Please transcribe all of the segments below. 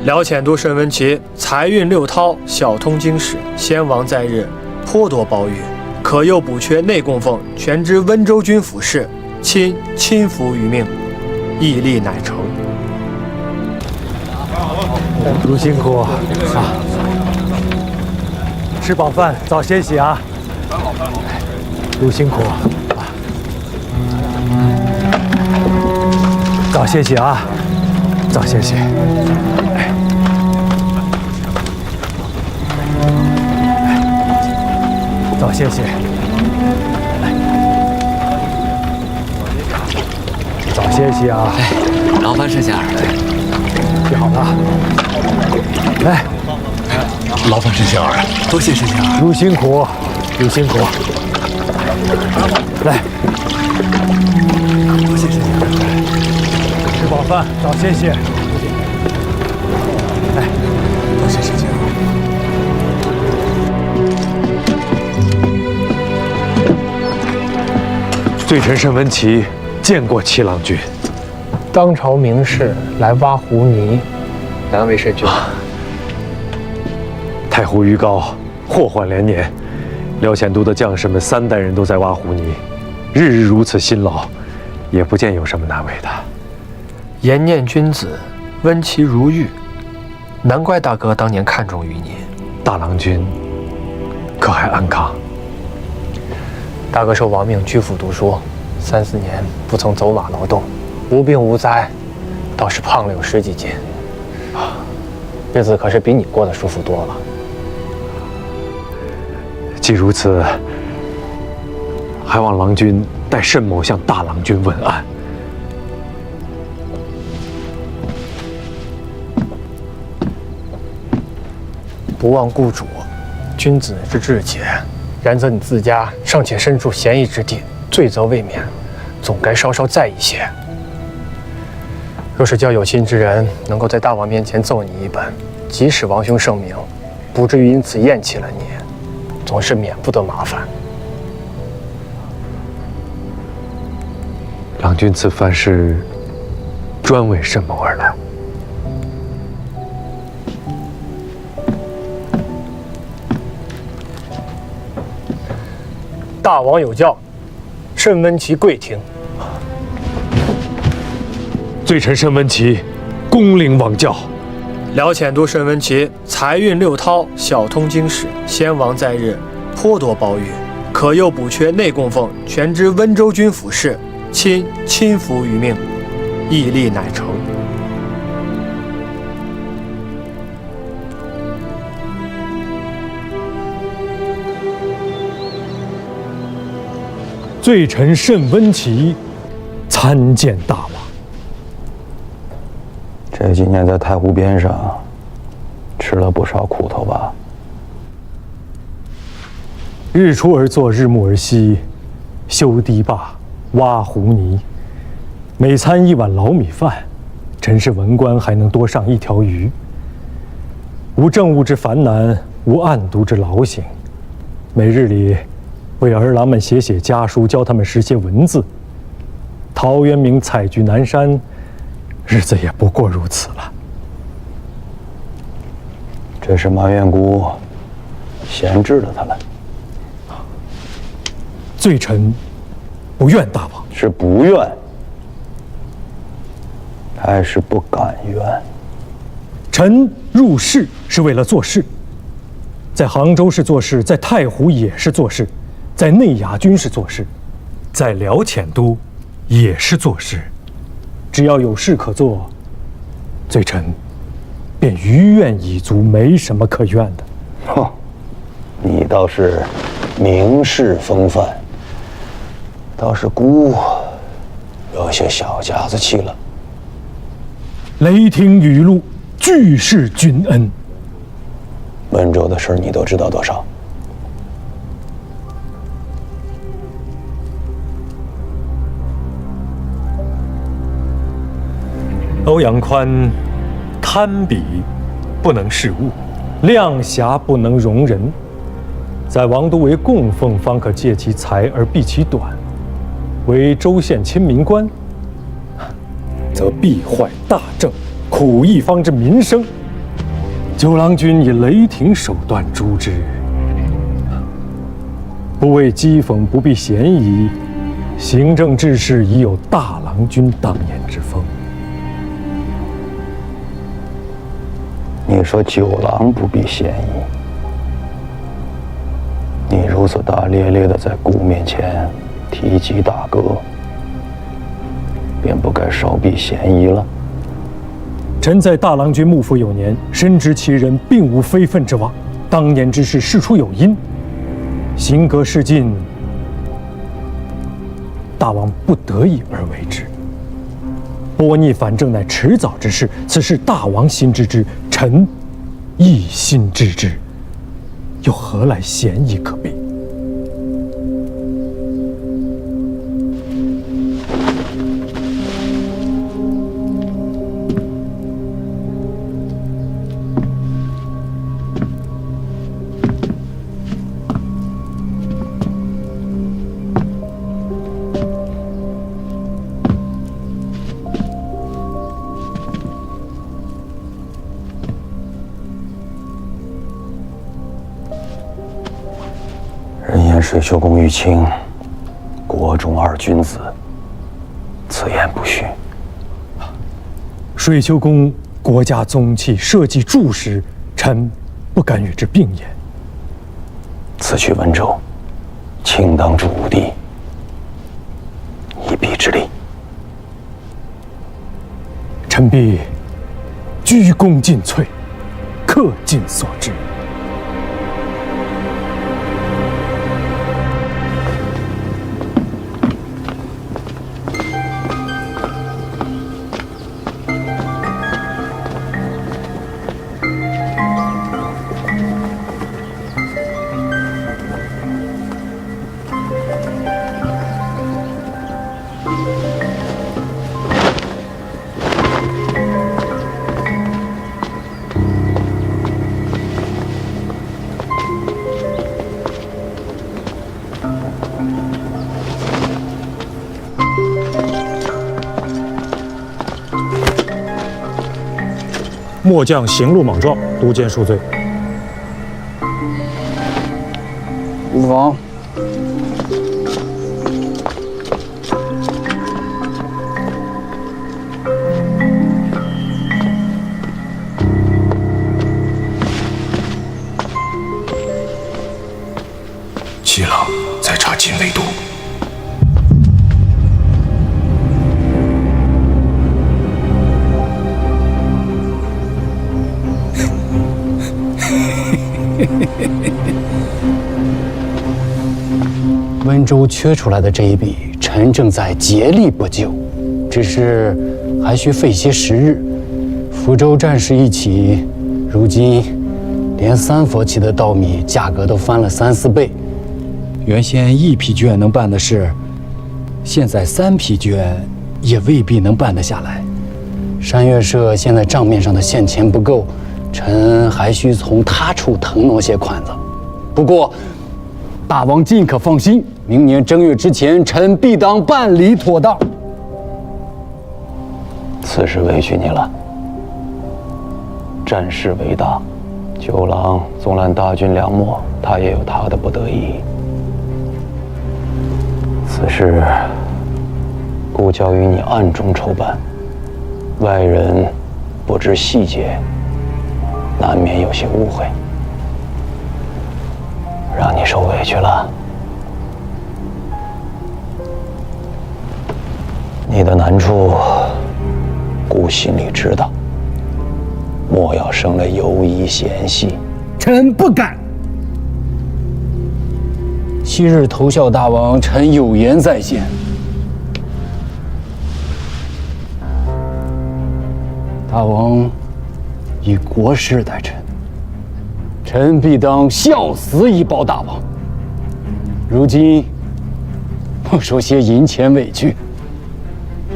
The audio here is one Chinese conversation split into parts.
辽遣都甚文齐财运六韬，小通经史，先王在日，颇多褒誉。可又补缺内供奉，全知温州军府事，亲服于命，毅力乃成。卢辛苦啊！吃饱饭，早歇息啊！卢辛苦啊！早歇息啊！早歇息。早歇息。早歇息啊！劳烦盛仙儿。歇好了。来，劳烦盛仙儿，多谢盛仙儿。卢辛苦，卢辛苦。来，多谢盛仙儿。吃饱饭，早歇息。来，多谢盛仙儿。罪臣甚文齐见过七郎君。当朝名士来挖湖泥，难为甚君。太湖鱼高，祸患连年，辽遣都的将士们3代人都在挖湖泥，日日如此辛劳，也不见有什么难为的。颜念君子，温其如玉，难怪大哥当年看重于你。大郎君可还安康？大哥受王命居府读书，3、4年不曾走马劳动，无病无灾，倒是胖了有10几斤。日子可是比你过得舒服多了。既如此，还望郎君代慎某向大郎君问安。不忘故主，君子之志节。然则你自家尚且身处嫌疑之地，罪责未免，总该稍稍在意些。若是叫有心之人能够在大王面前奏你一本，即使王兄圣明，不至于因此厌弃了你，总是免不得麻烦。郎君此番是专为慎某而来。大王有教，甚温其贵听。罪臣甚文齐恭领王教。辽遣都甚文齐财运六韬，小通经史，先王在日，颇多褒誉。可又补缺内供奉，全知温州军府事，亲服于命，毅力乃成。罪臣甚温齐参见大王。这几年在太湖边上吃了不少苦头吧？日出而作，日暮而息，修堤坝，挖湖泥，每餐1碗老米饭，臣是文官还能多上1条鱼。无政务之烦难，无案牍之劳形，每日里为儿郎们写家书，教他们识些文字。陶渊明采菊南山，日子也不过如此了。这是马院姑闲置了他们。罪臣不怨大王。是不怨，还是不敢怨？臣入仕是为了做事，在杭州是做事，在太湖也是做事，在内衙军是做事，在辽遣都也是做事。只要有事可做，罪臣便于愿已足，没什么可怨的。哼，你倒是名士风范，倒是姑有些小家子气了。雷霆雨露，俱是君恩。温州的事儿你都知道多少？欧阳宽贪比不能事物，量狭不能容人。在王都为供奉，方可借其才而避其短；为州县亲民官，则必坏大政，苦一方之民生，九郎君以雷霆手段诛之，不为讥讽，不避嫌疑，行政治事已有大郎君当年之风。你说九郎不避嫌疑，你如此大咧咧的在姑面前提及大哥，便不该少避嫌疑了。臣在大郎君幕府有年，深知其人并无非分之妄，当年之事事出有因，行格事尽，大王不得已而为之。拨逆反正乃迟早之事，此事大王心知之，臣亦心知之，又何来嫌疑可避？人言水秀公玉卿，国中二君子，此言不虚。水丘公国家宗器，社稷柱石，臣不敢与之并言。此去温州，卿当助武帝一臂之力。臣必鞠躬尽瘁，恪尽所至。末将行路莽撞，督监恕罪。无妨。七郎在查禁卫都。温州缺出来的这一笔，臣正在竭力补救，只是还需费些时日。福州战事一起，如今连3佛起的稻米价格都翻了3、4倍。原先1匹绢能办的事，现在3匹绢也未必能办得下来。山岳社现在账面上的现钱不够，臣还需从他处腾挪些款子。不过，大王尽可放心，明年正月之前，臣必当办理妥当。此事委屈你了。战事为大，九郎纵览大军粮秣，他也有他的不得已。此事故交于你暗中筹办，外人不知细节，难免有些误会，让你受委屈了。你的难处，姑心里知道，莫要生了犹疑嫌隙。臣不敢。昔日投效大王，臣有言在先。大王以国事待臣，臣必当效死以报大王。如今莫说些银钱委屈，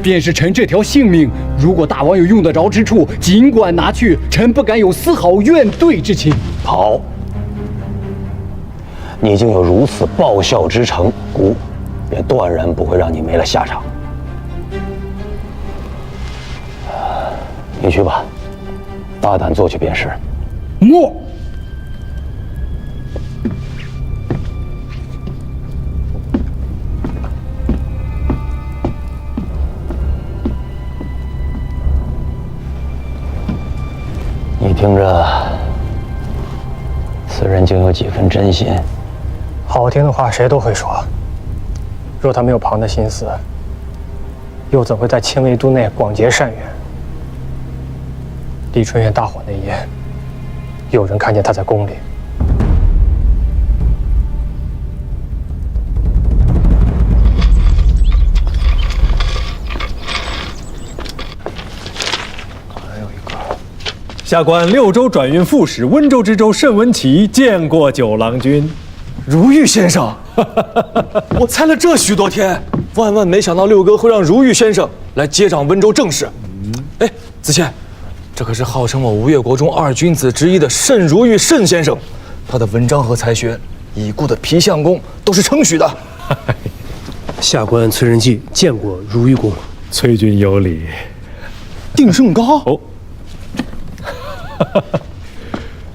便是臣这条性命，如果大王有用得着之处，尽管拿去，臣不敢有丝毫怨怼之情。好，你竟有如此报效之诚，姑便断然不会让你没了下场。你去吧，大胆做去便是。诺。你听着，此人竟有几分真心。好听的话谁都会说，若他没有旁的心思，又怎会在青微都内广结善缘？丽春院大火那夜，有人看见他在宫里。下官6州转运副使温州知州慎文琪见过九郎君。如玉先生，我猜了这许多天，万万没想到六哥会让如玉先生来接掌温州政事。哎，子谦，这可是号称我吴越国中2君子之一的慎如玉慎先生，他的文章和才学，已故的皮相公都是称许的。下官崔仁济见过如玉公。崔君有礼。定胜高哦。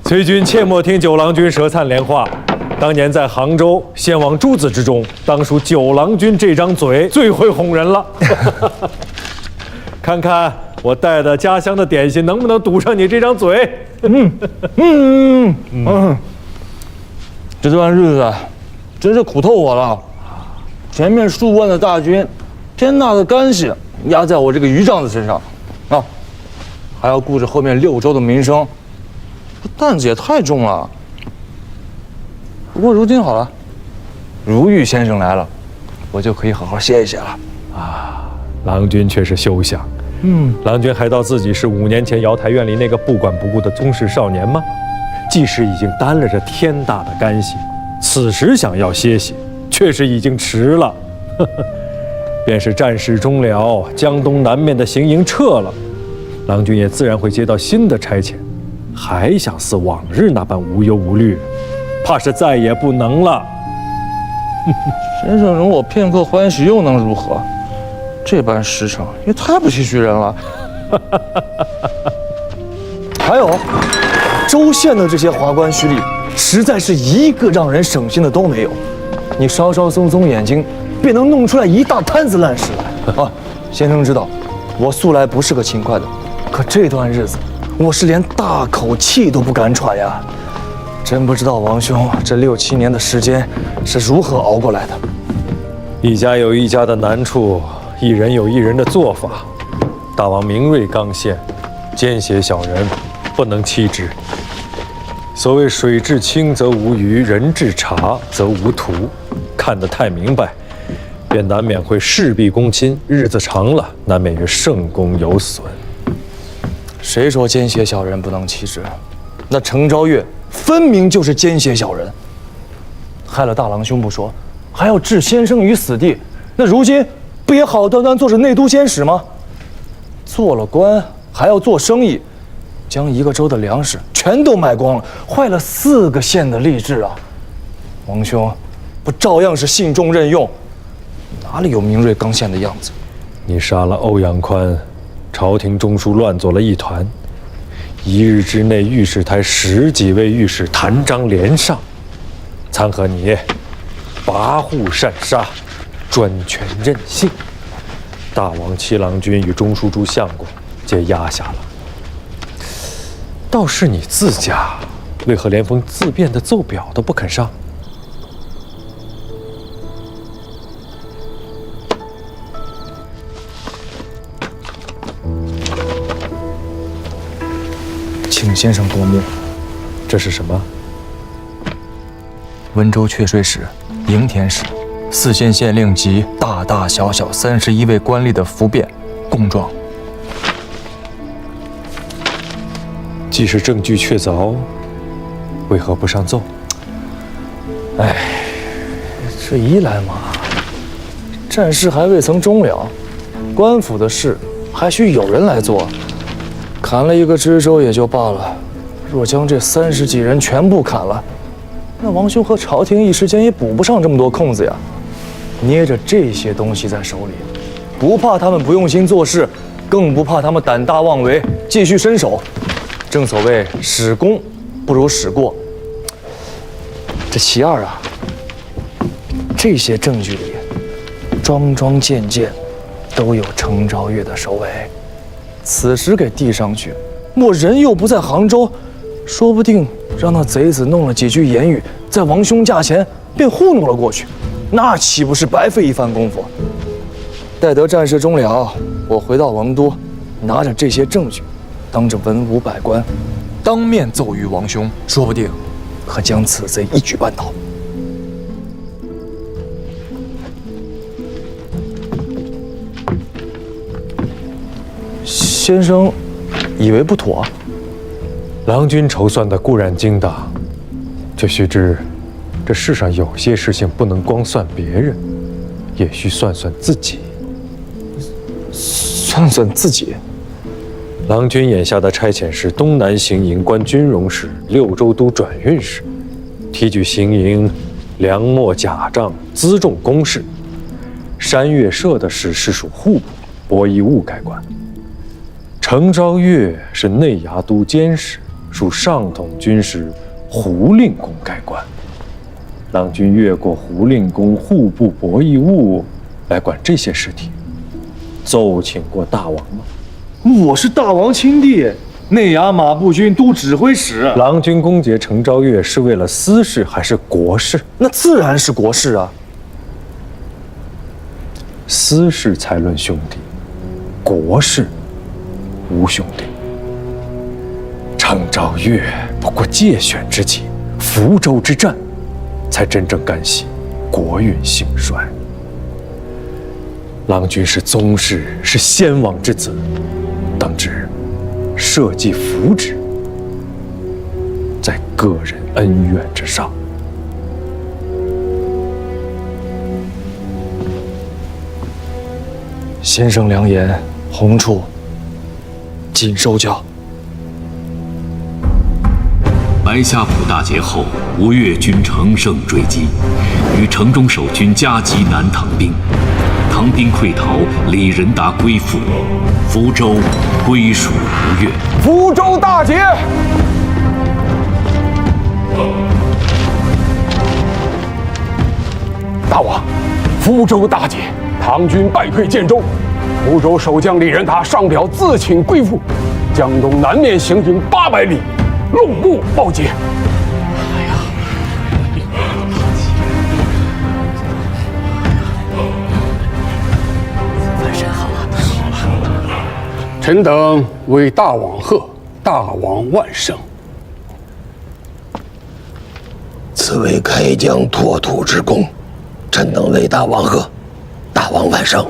崔君切莫听九郎君舌灿莲话。当年在杭州先王诸子之中，当属九郎君这张嘴最会哄人了。看看我带的家乡的点心能不能堵上你这张嘴。这段日子真是苦透我了。前面数万的大军，天大的干系压在我这个余丈子身上，啊，还要顾着后面6州的民生，这担子也太重了。不过如今好了，如玉先生来了，我就可以好好歇一歇了。啊，郎君却是休想。郎君还道自己是5年前瑶台院里那个不管不顾的宗室少年吗？即使已经担了这天大的干系，此时想要歇息，却是已经迟了。便是战事终了，江东南面的行营撤了，郎君也自然会接到新的差遣，还想似往日那般无忧无虑，怕是再也不能了。先生容我片刻欢喜，又能如何？这般实诚也太不唏嘘人了。还有，州县的这些华官胥吏，实在是一个让人省心的都没有。你稍稍松松眼睛，便能弄出来一大摊子烂事来啊！先生知道，我素来不是个勤快的，可这段日子，我是连大口气都不敢喘呀。真不知道王兄这6、7年的时间是如何熬过来的。一家有一家的难处，一人有一人的做法。大王明锐刚宪，奸邪小人不能欺之。所谓水至清则无鱼，人至察则无徒。看得太明白，便难免会事必躬亲，日子长了，难免于圣功有损。谁说奸邪小人不能欺之？那程昭月分明就是奸邪小人，害了大郎兄不说，还要置先生于死地。那如今不也好端端做着内都监使吗？做了官还要做生意，将一个州的粮食全都卖光了，坏了4个县的吏治啊！王兄，不照样是信重任用，哪里有明锐刚宪的样子？你杀了欧阳宽，朝廷中枢乱作了一团。1日之内，御史台10几位御史弹章连上，参合你跋扈擅杀，专权任性。大王七郎君与中书诸相公皆压下了。倒是你自家，为何连封自便的奏表都不肯上？请先生过目。这是什么？温州阙水使、营田使、4县县令及大大小小31位官吏的服辩供状。既是证据确凿，为何不上奏？哎，这一来嘛，战事还未曾终了，官府的事还需有人来做。砍了一个知州也就罢了，若将这30几人全部砍了，那王兄和朝廷一时间也补不上这么多空子呀。捏着这些东西在手里，不怕他们不用心做事，更不怕他们胆大妄为，继续伸手。正所谓使公不如使过。这其二啊，这些证据里，桩桩件件都有程昭月的手尾。此时给递上去，莫人又不在杭州，说不定让那贼子弄了几句言语，在王兄驾前便糊弄了过去，那岂不是白费一番功夫？待得战事终了，我回到王都，拿着这些证据，当着文武百官，当面奏于王兄，说不定可将此贼一举扳倒。先生以为不妥？郎君筹算的固然精当，却须知，这世上有些事情不能光算别人，也需算算自己。算算自己。郎君眼下的差遣是东南行营官军容使、六州都转运使，提举行营粮秣甲仗辎重公事。山岳社的事是属户部，博弈务该管。程昭月是内衙都监使，属上统军师胡令公该管。郎君越过胡令公户部博弈务来管这些事体，奏请过大王吗？我是大王亲弟，内衙马步军都指挥使。郎君攻讦程昭月是为了私事还是国事？那自然是国事啊。私事才论兄弟，国事无兄弟。程昭月不过借选之际，福州之战，才真正干系国运兴衰。郎君是宗室，是先王之子，当知社稷福祉在个人恩怨之上。先生良言，红处谨受教。白夏浦大捷后，吴越军乘胜追击，与城中守军夹击南唐兵。唐兵溃逃，李仁达归附，福州归属吴越。福州大捷！大王，福州大捷，唐军败退建州，福州守将李仁达上表自请归附，江东南面行营800里，陆路报捷。臣等为大王贺，大王万胜。此为开疆拓土之功，臣等为大王贺，大王万胜。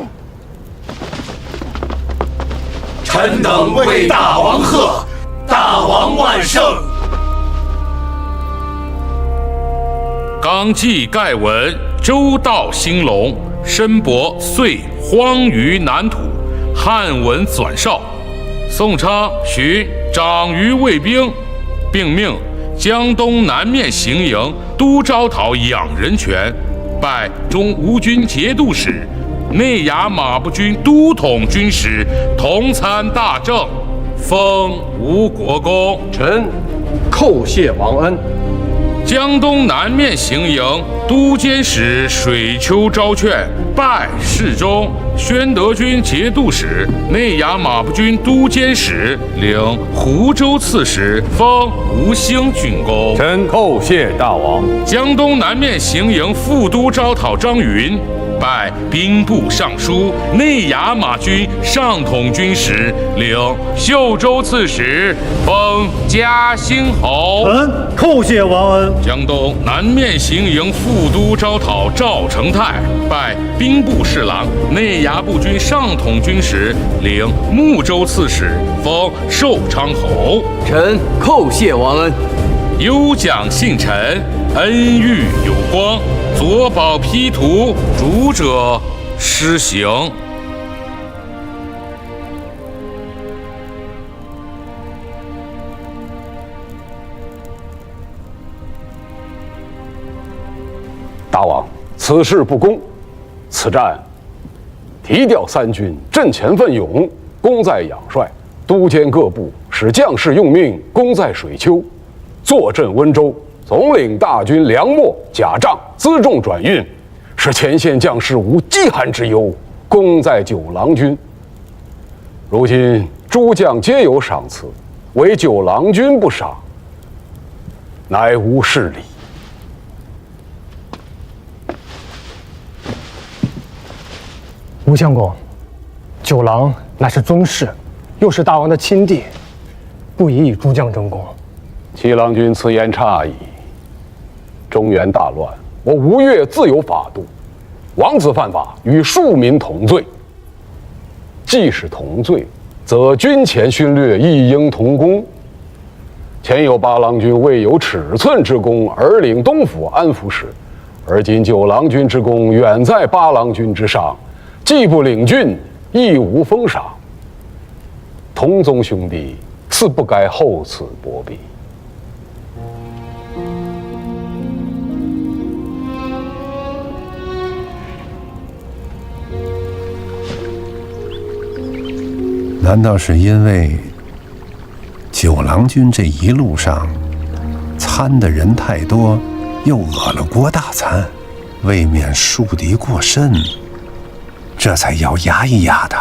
臣等为大王贺，大王万胜。纲纪盖文，周道兴隆，申伯遂荒于南土。汉文纂绍，宋昌许长于卫兵，并命江东南面行营都招讨养人权，拜中吴军节度使、内衙马步军都统军使，同参大政，封吴国公。臣叩谢王恩。江东南面行营都监使水丘昭劝，拜侍中、宣德军节度使、内衙马步军都监使，领湖州刺史，封吴兴郡公。臣叩谢大王。江东南面行营副都招讨张云，拜兵部尚书、内衙马军上统军使，领秀州刺史，封嘉兴侯。臣叩谢王恩。江东南面行营副都招讨赵成泰，拜兵部侍郎、内衙步军上统军使，领睦州刺史，封寿昌侯。臣叩谢王恩。优奖信臣，恩遇有光，左宝批图，主者施行。大王，此事不公，此战提调三军，阵前奋勇，功在仰帅，都监各部使将士用命，功在水丘。坐镇温州，总领大军粮秣、甲仗、辎重转运，使前线将士无饥寒之忧，功在九郎军。如今诸将皆有赏赐，唯九郎君不赏，乃无事理。吴相公，九郎乃是宗室，又是大王的亲弟，不宜与诸将争功。七郎君此言差矣。中原大乱，我吴越自有法度，王子犯法，与庶民同罪。既是同罪，则军前勋略亦应同功。前有八郎君未有尺寸之功而领东府安抚使，而今九郎君之功远在八郎君之上，既不领郡，亦无封赏。同宗兄弟，自不该厚此薄彼。难道是因为九郎君这一路上参的人太多，又饿了郭大餐，未免树敌过甚，这才要压一压的？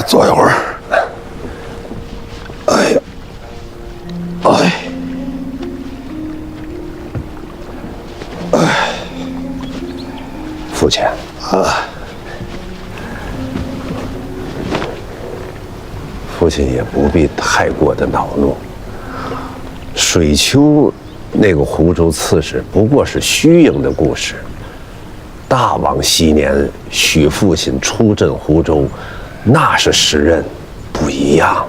坐一会儿。哎呀，哎。父亲啊，父亲也不必太过的恼怒。水丘那个湖州刺史不过是虚应的故事。大王昔年许父亲出镇湖州，那是时任不一样。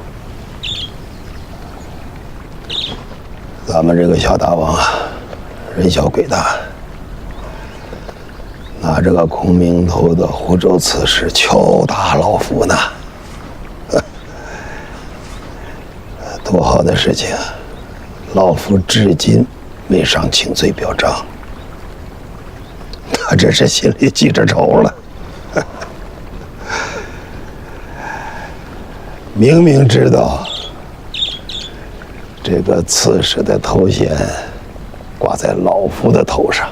咱们这个小大王啊，人小鬼大。拿这个孔明头的湖州刺史敲打老夫呢，多好的事情啊！老夫至今没上请罪表彰，他这是心里记着仇了。明明知道这个刺史的头衔挂在老夫的头上，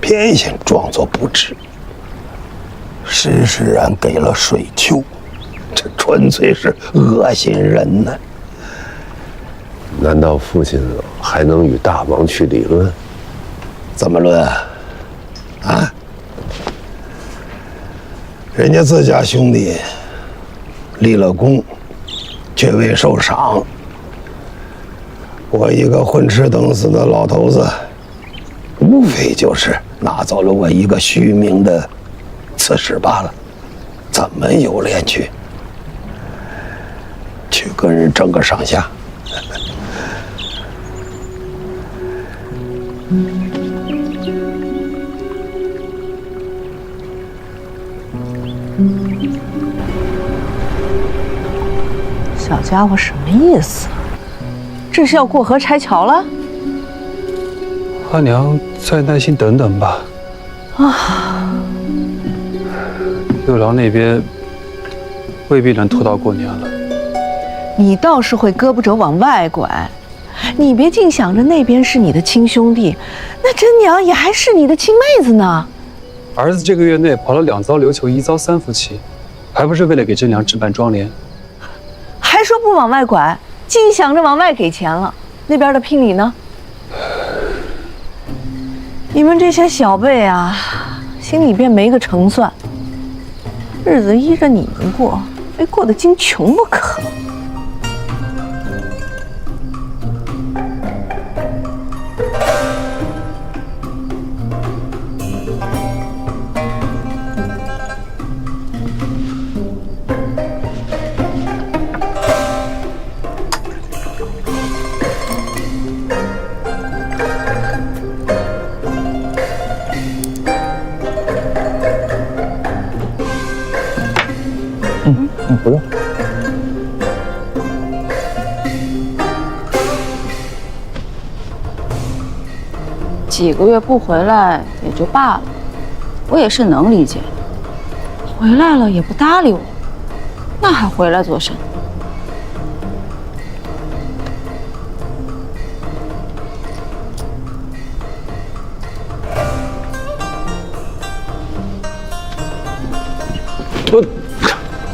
偏心装作不知，施然给了水丘，这纯粹是恶心人呢。难道父亲还能与大王去理论？怎么论啊？人家自家兄弟立了功，却未受赏，我一个混吃等死的老头子，无非就是拿走了我一个虚名的刺史罢了，怎么有脸去跟人争个上下？小家伙什么意思？这是要过河拆桥了？阿娘，再耐心等等吧。啊，六郎那边未必能拖到过年了。你倒是会胳膊肘往外拐，你别净想着那边是你的亲兄弟，那真娘也还是你的亲妹子呢。儿子这个月内跑了2遭琉球，1遭3伏期，还不是为了给真娘置办庄帘？还说不往外拐，净想着往外给钱了。那边的聘礼呢？你们这些小辈啊，心里边没个成算，日子依着你们过，非过得精穷不可。不用。几个月不回来也就罢了，我也是能理解的。回来了也不搭理我，那还回来做甚？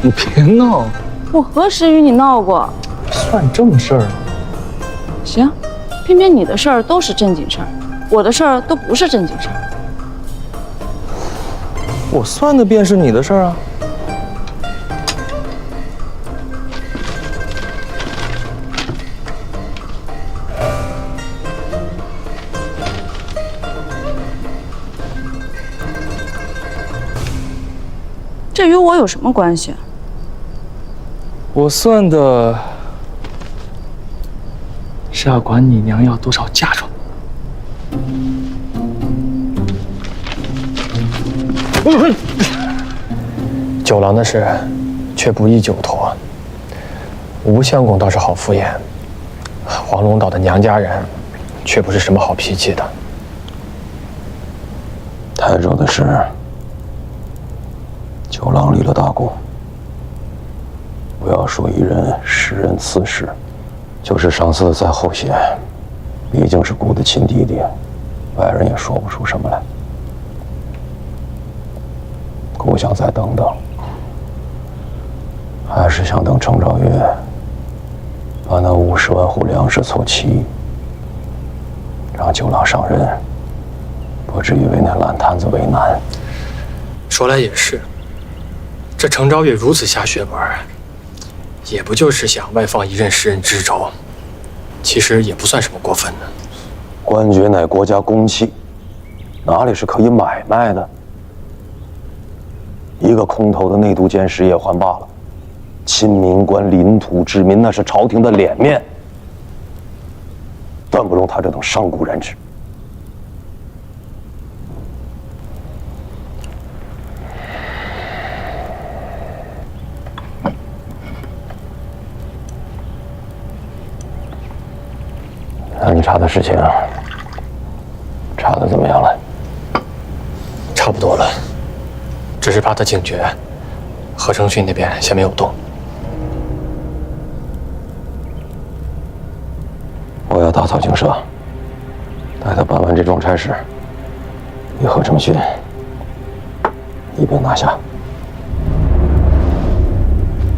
你别闹！我何时与你闹过？算正事儿。行，偏偏你的事儿都是正经事儿，我的事儿都不是正经事儿。我算的便是你的事儿啊。这与我有什么关系？我算的是要管你娘要多少嫁妆。九郎的事却不宜久拖。吴相公倒是好敷衍，黄龙岛的娘家人却不是什么好脾气的。台州的事，九郎立了大功。不要说一人10人刺史，就是上司在后线，毕竟是姑的亲弟弟，外人也说不出什么来。姑想再等等，还是想等程昭月把那50万户粮食凑齐，让九郎上任，不至于为那烂摊子为难。说来也是，这程昭月如此下血本，也不就是想外放一任10人知州，其实也不算什么过分的。官爵乃国家公器，哪里是可以买卖的？一个空头的内都监使也还罢了，亲民官、领土治民，那是朝廷的脸面，断不容他这等上古人之。那你查的事情，查的怎么样了？差不多了，只是怕他警觉，何承训那边先没有动。我要打草惊蛇，待他办完这桩差事，与何承训一并拿下。